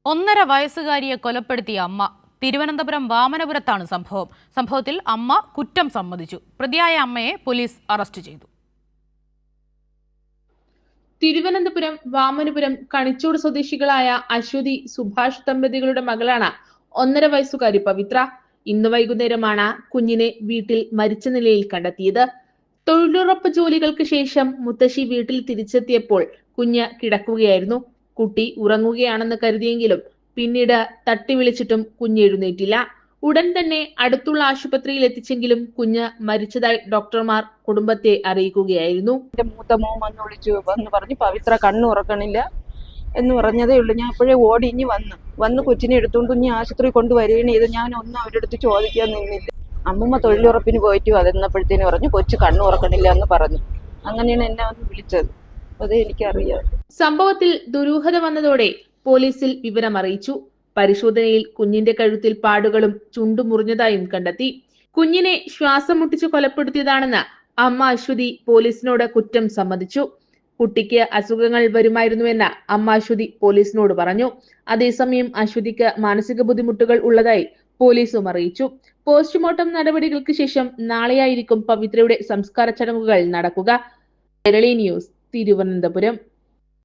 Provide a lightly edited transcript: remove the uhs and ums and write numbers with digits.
1.5 വയസ്സുകാരിയെ കൊലപ്പെടുത്തിയ അമ്മ. തിരുവനന്തപുരം വാമനപുരത്താണ് സംഭവം. സംഭവത്തിൽ അമ്മ കുറ്റം സമ്മതിച്ചു. പ്രതിയായ അമ്മയെ പോലീസ് അറസ്റ്റ് ചെയ്തു. തിരുവനന്തപുരം വാമനപുരം കണിച്ചോട് സ്വദേശികളായ അശ്വതി സുഭാഷ് ദമ്പതികളുടെ മകളാണ് 1.5 വയസ്സുകാരി പവിത്ര. ഇന്ന് വൈകുന്നേരമാണ് കുഞ്ഞിനെ വീട്ടിൽ മരിച്ച നിലയിൽ കണ്ടെത്തിയത്. തൊഴിലുറപ്പ് ജോലികൾക്ക് ശേഷം മുത്തശ്ശി വീട്ടിൽ തിരിച്ചെത്തിയപ്പോൾ കുഞ്ഞ് കിടക്കുകയായിരുന്നു. കുട്ടി ഉറങ്ങുകയാണെന്ന് കരുതിയെങ്കിലും പിന്നീട് തട്ടി വിളിച്ചിട്ടും കുഞ്ഞ് എഴുന്നേറ്റില്ല. ഉടൻ തന്നെ അടുത്തുള്ള ആശുപത്രിയിൽ എത്തിച്ചെങ്കിലും കുഞ്ഞ് മരിച്ചതായി ഡോക്ടർമാർ കുടുംബത്തെ അറിയിക്കുകയായിരുന്നു. എന്റെ മൂത്ത മോൻ വിളിച്ചു പറഞ്ഞു പവിത്ര കണ്ണു ഉറക്കണില്ല എന്ന് പറഞ്ഞതേ ഉള്ളൂ. ഞാൻ അപ്പോഴേ ഓടി ഇനി വന്ന് കൊച്ചിനെ എടുത്തുകൊണ്ട് കുഞ്ഞ് ആശുപത്രി കൊണ്ടുവരികയാണ് ചെയ്ത്. ഞാൻ ഒന്നും അവരുടെ അടുത്ത് ചോദിക്കാൻ നിന്നില്ല. അമ്മൂമ്മ തൊഴിലുറപ്പിന് പോയിട്ട് അതെന്നപ്പോഴത്തേന് പറഞ്ഞു കൊച്ചു കണ്ണു ഉറക്കണില്ല എന്ന് പറഞ്ഞു. അങ്ങനെയാണ് എന്നെ വന്ന് വിളിച്ചത്. അതേ എനിക്കറിയാം. സംഭവത്തിൽ ദുരൂഹത വന്നതോടെ പോലീസിൽ വിവരം അറിയിച്ചു. പരിശോധനയിൽ കുഞ്ഞിന്റെ കഴുത്തിൽ പാടുകളും ചുണ്ടു മുറിഞ്ഞതായും കണ്ടെത്തി. കുഞ്ഞിനെ ശ്വാസം മുട്ടിച്ച് കൊലപ്പെടുത്തിയതാണെന്ന് അമ്മ അശ്വതി പോലീസിനോട് കുറ്റം സമ്മതിച്ചു. കുട്ടിക്ക് അസുഖങ്ങൾ വരുമായിരുന്നുവെന്ന് അമ്മ അശ്വതി പോലീസിനോട് പറഞ്ഞു. അതേസമയം അശ്വതിക്ക് മാനസിക ബുദ്ധിമുട്ടുകൾ ഉള്ളതായി പോലീസും അറിയിച്ചു. പോസ്റ്റ്മോർട്ടം നടപടികൾക്ക് ശേഷം നാളെയായിരിക്കും പവിത്രയുടെ സംസ്കാര ചടങ്ങുകൾ നടക്കുക. കേരളി ന്യൂസ്, തിരുവനന്തപുരം.